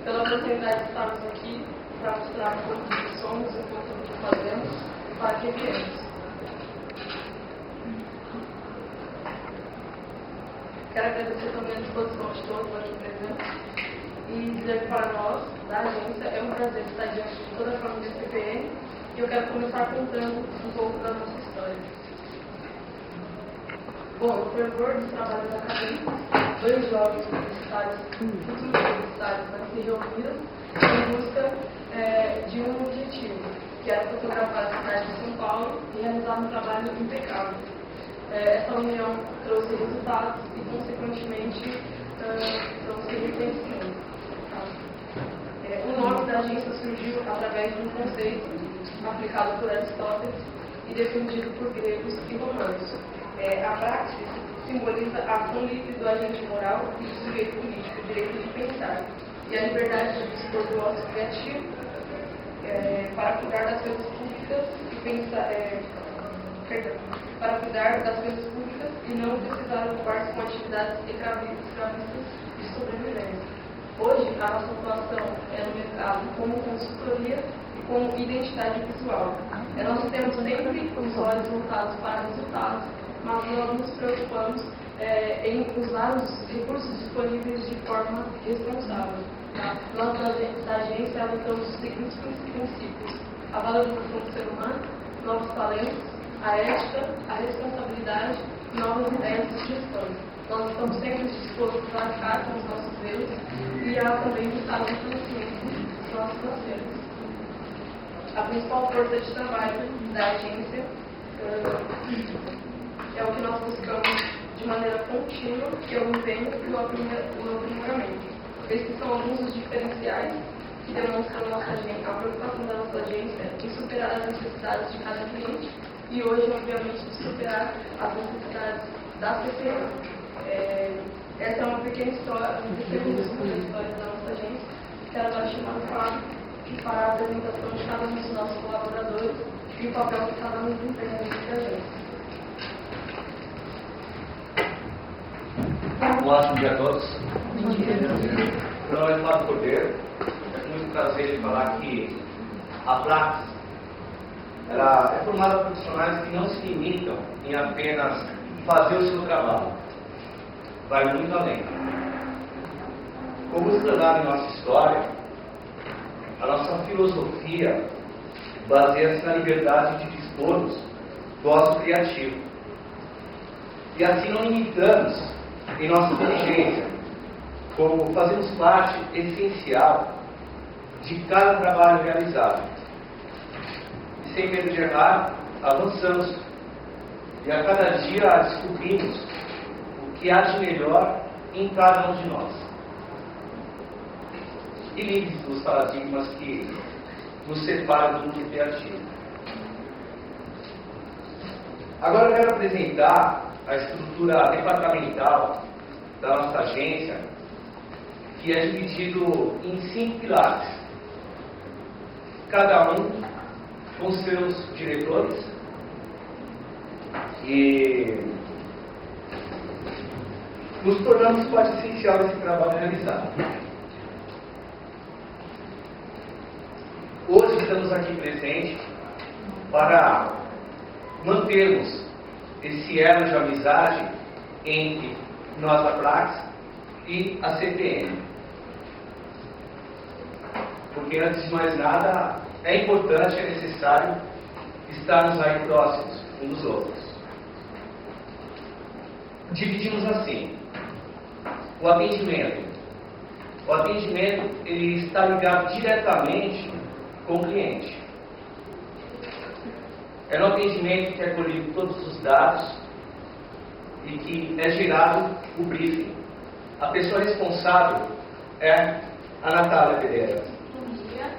Pela oportunidade de estarmos aqui para mostrar como somos e o que fazemos para que viemos. Quero agradecer também a disposição de todos aqui presentes e dizer que para nós, da agência, é um prazer estar diante de toda a família CPN e eu quero começar contando um pouco da nossa história. Bom, no fervor dos trabalhos acadêmicos, dois jovens publicitários, futuros publicitários, se reuniram em busca de um objetivo, que era fotografar a cidade de São Paulo e realizar um trabalho impecável. Essa união trouxe resultados e, consequentemente, trouxe reconhecimento. O nome da agência surgiu através de um conceito aplicado por Aristóteles e defendido por gregos e romanos. A praxis simboliza a ação livre do agente moral e do sujeito político, o direito de pensar, e a liberdade de dispor do ócio criativo para cuidar das coisas públicas e pensar, para cuidar das coisas públicas e não precisar ocupar-se com atividades escravistas de sobrevivência. Hoje, a nossa atuação é no mercado como consultoria e como identidade visual. Nós temos sempre os olhos voltados para resultados, mas nós nos preocupamos em usar os recursos disponíveis de forma responsável. Nós da agência adotamos os seguintes princípios: a valorização do ser humano, novos talentos, a ética, a responsabilidade e novas ideias de gestão. Nós estamos sempre dispostos a arcar com os nossos erros e a também buscar o conhecimento dos nossos parceiros. A principal força de trabalho da agência é o que nós buscamos de maneira contínua, que é o empenho e o aprimoramento. Esses são alguns dos diferenciais que demonstram a preocupação da nossa agência em superar as necessidades de cada cliente e hoje, obviamente, de superar as necessidades da CPN. Essa é uma pequena história, um pequeno resumo da história da nossa agência. Quero agora chamar o Fábio para a apresentação de cada um dos nossos colaboradores e o papel que cada um desempenha nessa agência. Um ótimo dia a todos. Meu nome é Flávio Cordeiro. É muito prazer em falar que a Praxis ela é formada por profissionais que não se limitam em apenas fazer o seu trabalho. Vai muito além. Como explanado em nossa história, a nossa filosofia baseia-se na liberdade de dispormos do ócio criativo. E assim não limitamos em nossa diligência, como fazemos parte essencial de cada trabalho realizado. E sem medo de errar, avançamos e a cada dia descobrimos o que há de melhor em cada um de nós. E livres dos paradigmas que nos separam do mundo criativo. Agora eu quero apresentar a estrutura departamental da nossa agência, que é dividido em 5 pilares, cada um com seus diretores e nos tornamos parte essencial desse trabalho realizado. Hoje estamos aqui presentes para mantermos esse elo de amizade entre nós da Praxis e a CPN. Porque antes de mais nada, é importante, é necessário estarmos aí próximos uns dos outros. Dividimos assim: o atendimento. O atendimento ele está ligado diretamente com o cliente. é no atendimento que é colhido todos os dados e que é gerado o briefing. A pessoa responsável é a Natália Pereira. Bom dia.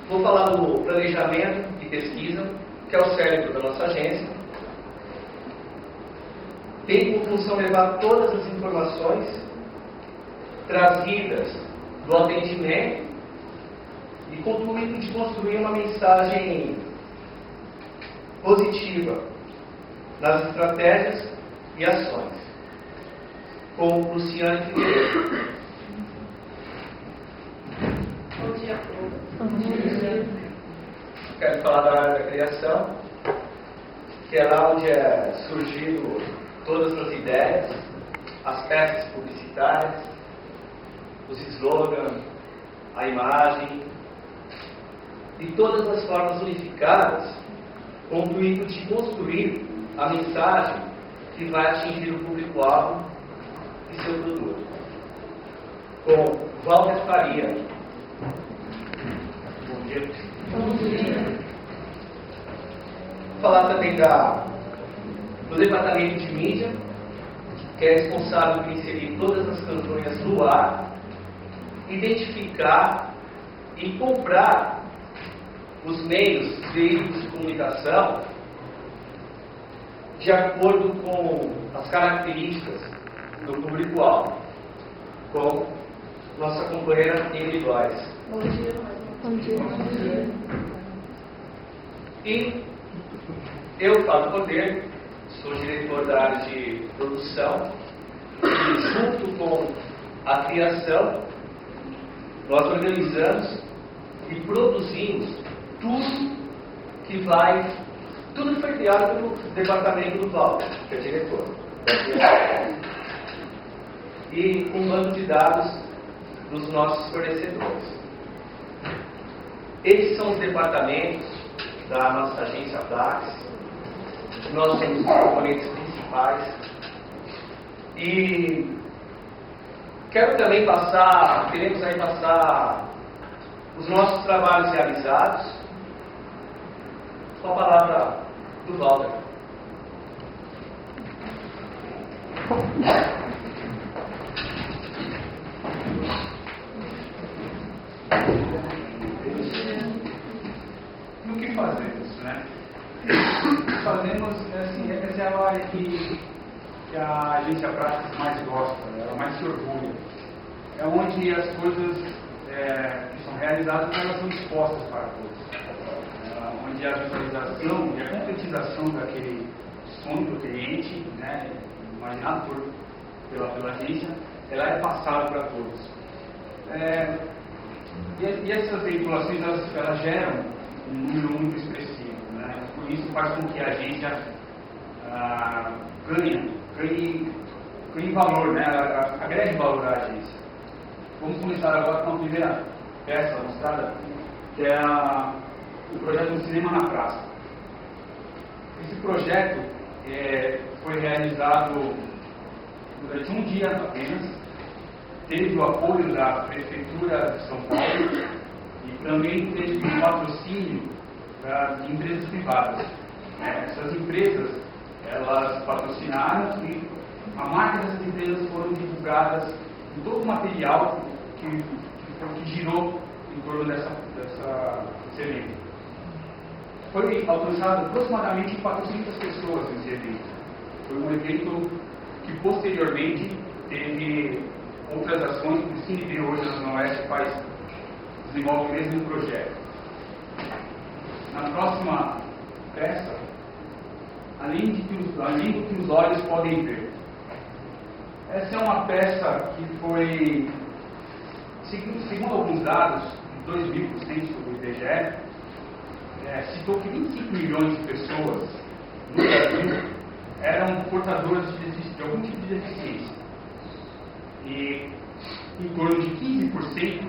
Vou falar do planejamento e pesquisa, que é o cérebro da nossa agência. Tem como função levar todas as informações trazidas do atendimento e com o intuito de construir uma mensagem positiva nas estratégias e ações. Com Luciane Figueiredo. Bom dia a todos. Bom dia. Quero falar da área da criação, que é lá onde é surgido todas as ideias, as peças publicitárias, os slogans, a imagem e todas as formas unificadas com o intuito de construir a mensagem que vai atingir o público-alvo de seu produto. Com Walter Faria. Bom dia. Bom dia. Vou falar também do departamento de mídia, que é responsável por inserir todas as campanhas no ar, identificar e comprar os meios, veículos de comunicação de acordo com as características do público-alvo, com nossa companheira Emily Góes. Bom dia. Bom dia. Bom dia. E eu, Fábio Cordeiro, sou diretor da área de produção e junto com a criação nós organizamos e produzimos tudo foi criado pelo departamento do Walter, que é diretor. E um banco de dados dos nossos fornecedores. Esses são os departamentos da nossa agência Plax. Nós temos os componentes principais. E queremos aí passar os nossos trabalhos realizados. Com a palavra do Walter. No que fazemos, né? Fazemos, assim, essa é a área que a agência Praxis mais gosta, ela mais se orgulha. É onde as coisas que são realizadas, elas são expostas para todos. Onde a visualização e a concretização daquele sonho do cliente, né, imaginado pela agência, ela é passada para todos. E essas veiculações, elas geram um número muito expressivo, né? Por isso faz com que a agência ganhe valor, né? Agregue valor à agência. Vamos começar agora com a primeira peça mostrada, que é o projeto do Cinema na Praça. Esse projeto foi realizado durante um dia apenas, teve o apoio da Prefeitura de São Paulo e também teve um patrocínio de empresas privadas. Essas empresas, elas patrocinaram e a marca dessas empresas foram divulgadas em todo o material que girou em torno desse evento. Foi alcançado aproximadamente 400 pessoas nesse evento. Foi um evento que posteriormente teve outras ações que o CineB hoje na Zona Oeste desenvolve o mesmo projeto. Na próxima peça, além do que os olhos podem ver. Essa é uma peça que foi, segundo alguns dados, de 2000 do IBGE, citou que 25 milhões de pessoas no Brasil eram portadoras de algum tipo de deficiência. E em torno de 15%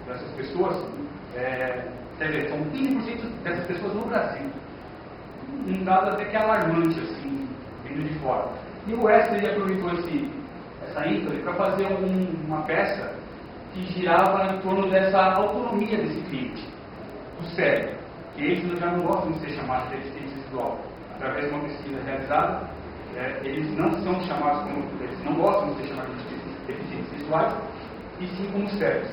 dessas pessoas, são 15% dessas pessoas no Brasil. Um dado até que é alarmante, assim, vindo de fora. E o Wesley aproveitou essa ênfase para fazer uma peça que girava em torno dessa autonomia desse cliente. do cérebro. E eles já não gostam de ser chamados de deficiência visual. Através de uma pesquisa realizada, eles não são chamados como, eles não gostam de ser chamados de deficientes visuais, e sim como cegos.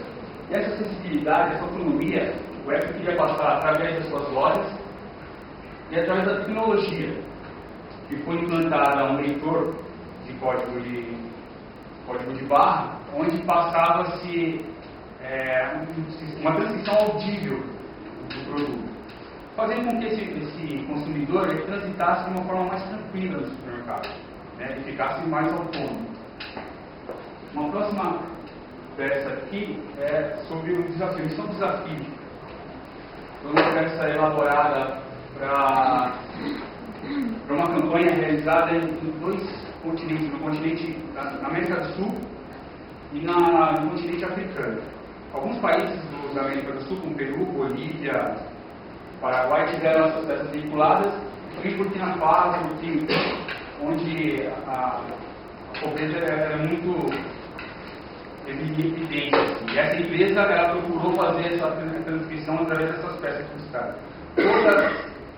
E essa sensibilidade, essa autonomia, o Apple queria passar através das suas lojas e através da tecnologia, que foi implantada um leitor de código de barra, onde passava-se uma transcrição audível do produto, fazendo com que esse consumidor ele transitasse de uma forma mais tranquila no supermercado, né, e ficasse mais autônomo. Uma próxima peça aqui é sobre o desafio. Isso é um desafio. Foi uma peça elaborada para uma campanha realizada em 2 continentes, no continente na América do Sul e no continente africano. Alguns países da América do Sul, como Peru, Bolívia, Paraguai, tiveram essas peças vinculadas, também Burkina Faso, onde a pobreza era muito evidente. Assim. E essa empresa ela procurou fazer essa transcrição através dessas peças publicitárias. Todas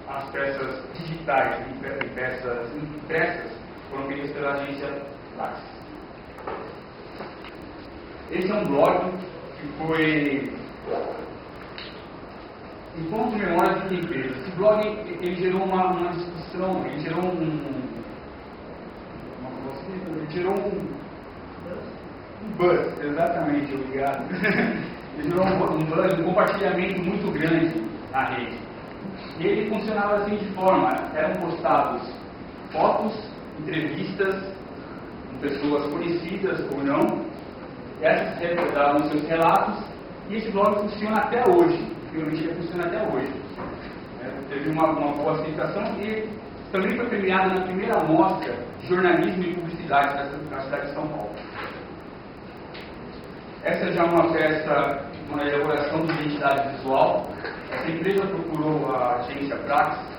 as peças digitais e peças impressas foram feitas pela agência Praxis. Esse é um blog que foi Encontro de Memórias de Empresa. Esse blog ele gerou uma discussão, ele gerou um buzz, exatamente, obrigado. Ele gerou um buzz, um compartilhamento muito grande na rede. E ele funcionava assim de forma, eram postados fotos, entrevistas com pessoas conhecidas ou não, essas davam seus relatos, e esse blog funciona até hoje, realmente ele funciona até hoje. Teve uma boa aceitação e também foi premiado na primeira mostra de jornalismo e publicidade na cidade de São Paulo. Essa já é uma peça, uma elaboração de identidade visual. Essa empresa procurou a agência Praxis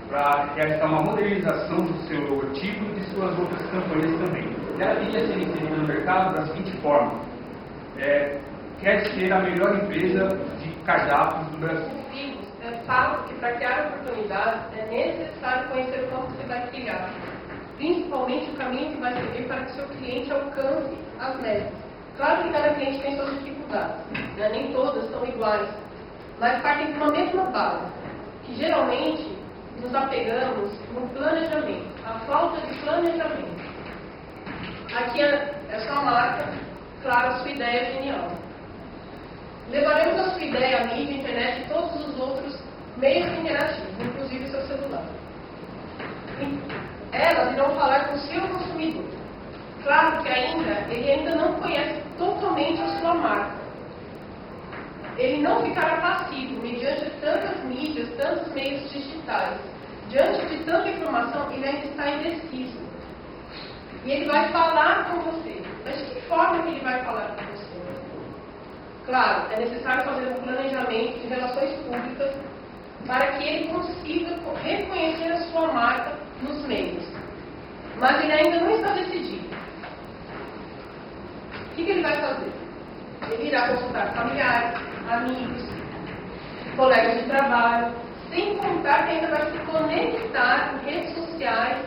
para realizar uma modernização do seu logotipo e de suas outras campanhas também. E ela queria ser inserida no mercado da seguinte forma: quer ser a melhor empresa de cardápios do Brasil. Falo que para criar oportunidades é necessário conhecer o campo que você vai criar, principalmente o caminho que vai seguir para que seu cliente alcance as metas. Claro que cada cliente tem suas dificuldades, né? Nem todas são iguais, mas partem de uma mesma base, que geralmente nos apegamos no planejamento, a falta de planejamento. Aqui é sua marca, claro, a sua ideia é genial. Levaremos a sua ideia à mídia, internet e todos os outros meios interativos, inclusive seu celular. Elas irão falar com o seu consumidor. Claro que ele ainda não conhece totalmente a sua marca. Ele não ficará passivo mediante tantas mídias, tantos meios digitais. Diante de tanta informação, ele ainda está indeciso. E ele vai falar com você. Mas de que forma que ele vai falar com você? Claro, é necessário fazer um planejamento de relações públicas para que ele consiga reconhecer a sua marca nos meios. Mas ele ainda não está decidido. O que ele vai fazer? Ele irá consultar familiares, amigos, colegas de trabalho, sem contar que ainda vai se conectar em redes sociais,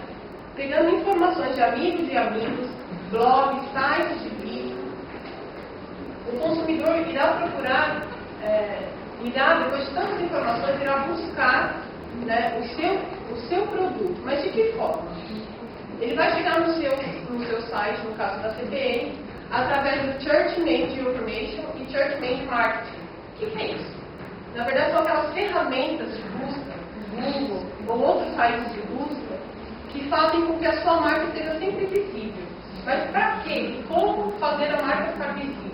pegando informações de amigos, blogs, sites de vídeo. O consumidor irá procurar, depois de tantas informações, irá buscar, né, o seu produto. Mas de que forma? Ele vai chegar no seu site, no caso da CPM, através do Church Made Information e Church Made Marketing. O que é isso? Na verdade, são aquelas ferramentas de busca, Google ou outros sites de busca, que fazem com que a sua marca seja sempre visível. Mas para quê? E como fazer a marca ficar visível?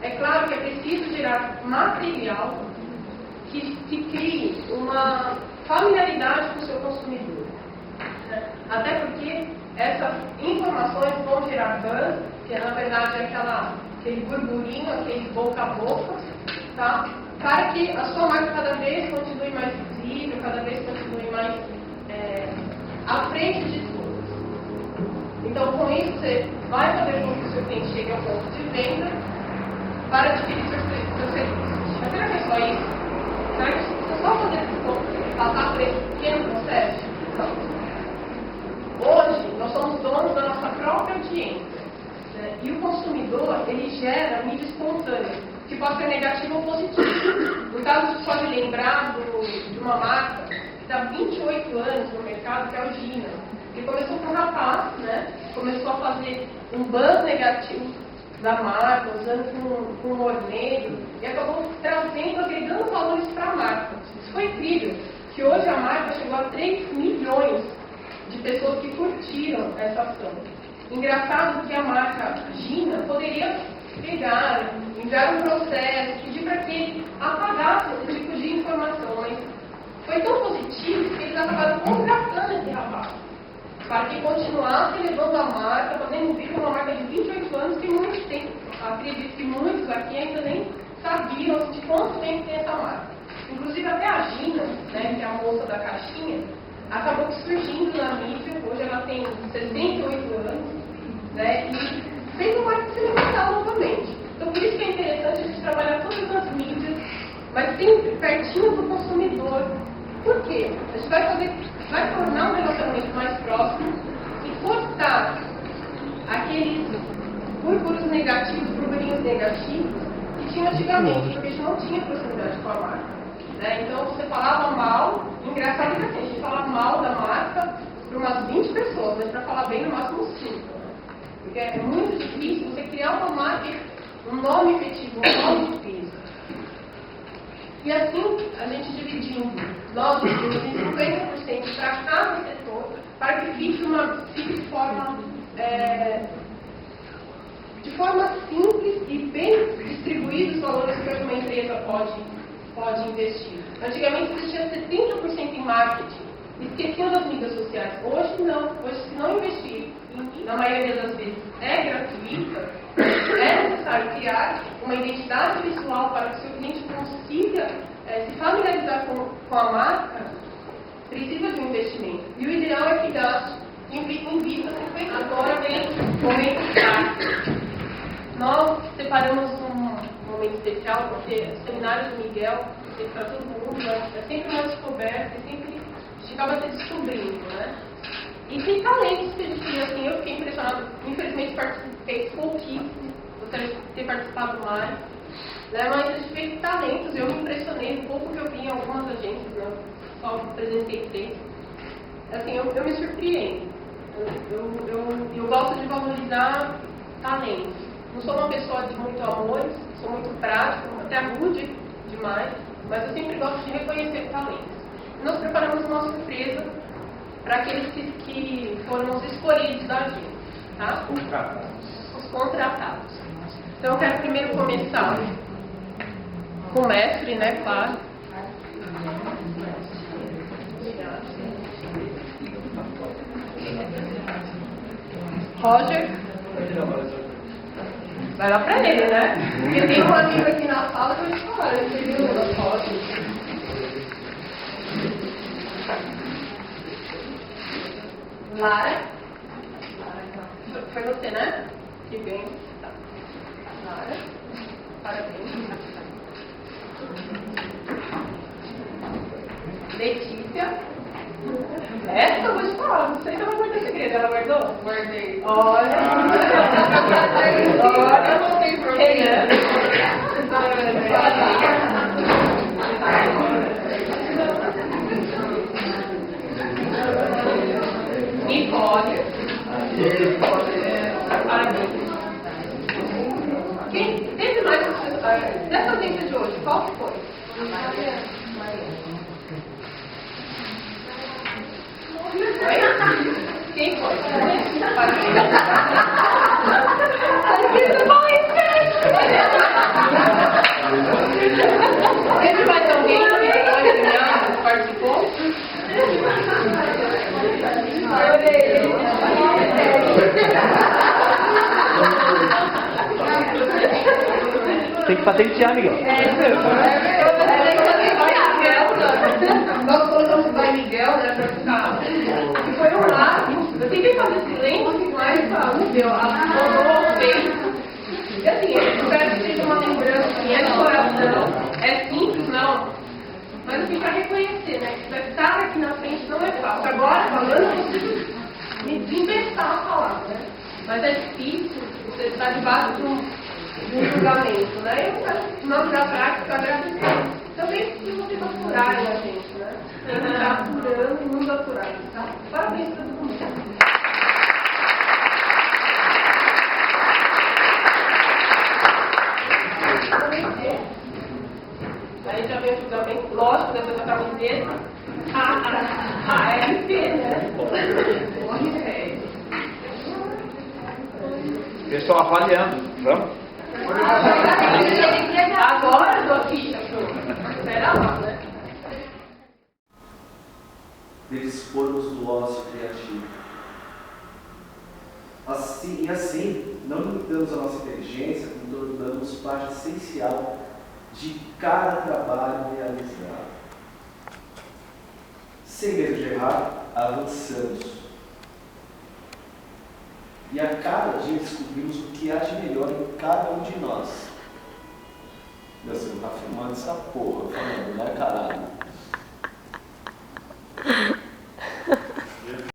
É claro que é preciso gerar material que crie uma familiaridade com o seu consumidor. Até porque essas informações vão gerar buzz, que na verdade é aquele burburinho, aquele boca a boca, tá? Para que a sua marca cada vez continue mais visível, cada vez continue mais à frente de todos. Então, com isso, você vai fazer com que o seu cliente chegue ao ponto de venda para adquirir seus serviços. Mas será que é só isso? artista só poder passar por esse pequeno processo? Não. Hoje, nós somos donos da nossa própria audiência. Né? E o consumidor, ele gera mídia espontânea, que pode ser negativa ou positiva. No caso, você pode lembrar de uma marca que está há 28 anos no mercado, que é a Gina. Ele começou com um rapaz, né? Começou a fazer um buzz negativo da marca, usando com humor negro, e acabou trazendo, agregando valores para a marca. Isso foi incrível, que hoje a marca chegou a 3 milhões de pessoas que curtiram essa ação. Engraçado que a marca Gina poderia pegar, enviar um processo, pedir para que ele apagasse esse tipo de informação, mas foi tão positivo que eles acabaram contratando esse rapaz para que continuasse levando a marca, fazendo vir uma marca de 28 anos que muitos têm. Acredito que muitos aqui ainda nem sabiam de quanto tempo tem essa marca. Inclusive até a Gina, né, que é a moça da caixinha, acabou surgindo na mídia. Hoje ela tem 68 anos, né, e fez uma marca se levantar novamente. Então por isso que é interessante a gente trabalhar todas as mídias, mas sempre pertinho do consumidor. Por quê? A gente vai tornar um relacionamento mais próximo e cortar aqueles burburinhos negativos que tinha antigamente, porque a gente não tinha proximidade com a marca. Né? Então você falava mal, engraçado que assim, a gente fala mal da marca para umas 20 pessoas, mas para falar bem no máximo 5. Porque é muito difícil você criar uma marca, um nome efetivo, um nome físico. E assim, a gente dividindo, nós dividimos em 50% para cada setor, para que fique de forma simples e bem distribuídos os valores que uma empresa pode investir. Antigamente existia 70% em marketing, esqueciam das mídias sociais. Hoje não. Hoje, se não investir, na maioria das vezes é gratuita, é necessário criar uma identidade visual para que o seu cliente consiga se familiarizar com a marca, precisa de um investimento. E o ideal é que gaste, invista 50%. Agora vem o momento prático. Nós separamos um momento especial, porque o seminário do Miguel, para todo mundo, é sempre uma descoberta, a gente acaba se descobrindo, né? E tem talentos que a gente vê, assim, eu fiquei impressionada, infelizmente participei pouquíssimo, gostaria de ter participado mais, né? Mas a gente vê talentos, eu me impressionei um pouco que eu vi em algumas agências, né? Só apresentei 3. Assim, eu me surpreendo. Eu gosto de valorizar talentos. Não sou uma pessoa de muito amor, sou muito prática, até rude demais, mas eu sempre gosto de reconhecer talentos. Nós preparamos uma surpresa para aqueles que foram os escolhidos da agência, tá? Os contratados. Então eu quero primeiro começar com o mestre, né, claro. Roger. Vai lá pra ele, né? Porque tem um amigo aqui na sala que eu te falo, eu recebi o Roger. Lara. Foi você, né? Que bem. Tá. Lara. Parabéns. Letícia. Essa eu vou te falar, não sei se ela guardou segredo. Ela guardou? Guardei. Olha. Olha, eu voltei por quem é. Nicole. Parabéns. Quem teve mais dessa agência de hoje? Qual que foi? Maria. Quem foi? Teve mais alguém que participou? Tem que patentear, Miguel. Nós colocamos o Pai Miguel, né, pra ficar. E foi um lápis. Eu tentei fazer silêncio, mas não deu. Ela fez. E assim, eu espero que seja uma lembrança que é de coração. É simples, não. fica a reconhecer, né? Que estar aqui na frente não é fácil. Agora, falando, eu consigo me desinvestar a falar, né? Mas é difícil você estar debaixo de um julgamento, né? Eu quero, em nome da prática, agradecer. Também se vocês aturarem a gente, né? Está aturando e nos aturarem, tá? Parabéns para todo mundo. Aí já vem o julgamento, lógico, depois da prova inteira. A RP, né? Eles estão avaliando. Vamos? Agora eu dou ficha, espera lá, né? Predispormos do ócio criativo. Assim, e assim, não limitamos a nossa inteligência, tornamos parte essencial de cada trabalho realizado. Sem medo de errar, avançamos. E a cada dia descobrimos o que há de melhor em cada um de nós. Deus, você não está filmando essa porra, falando, né?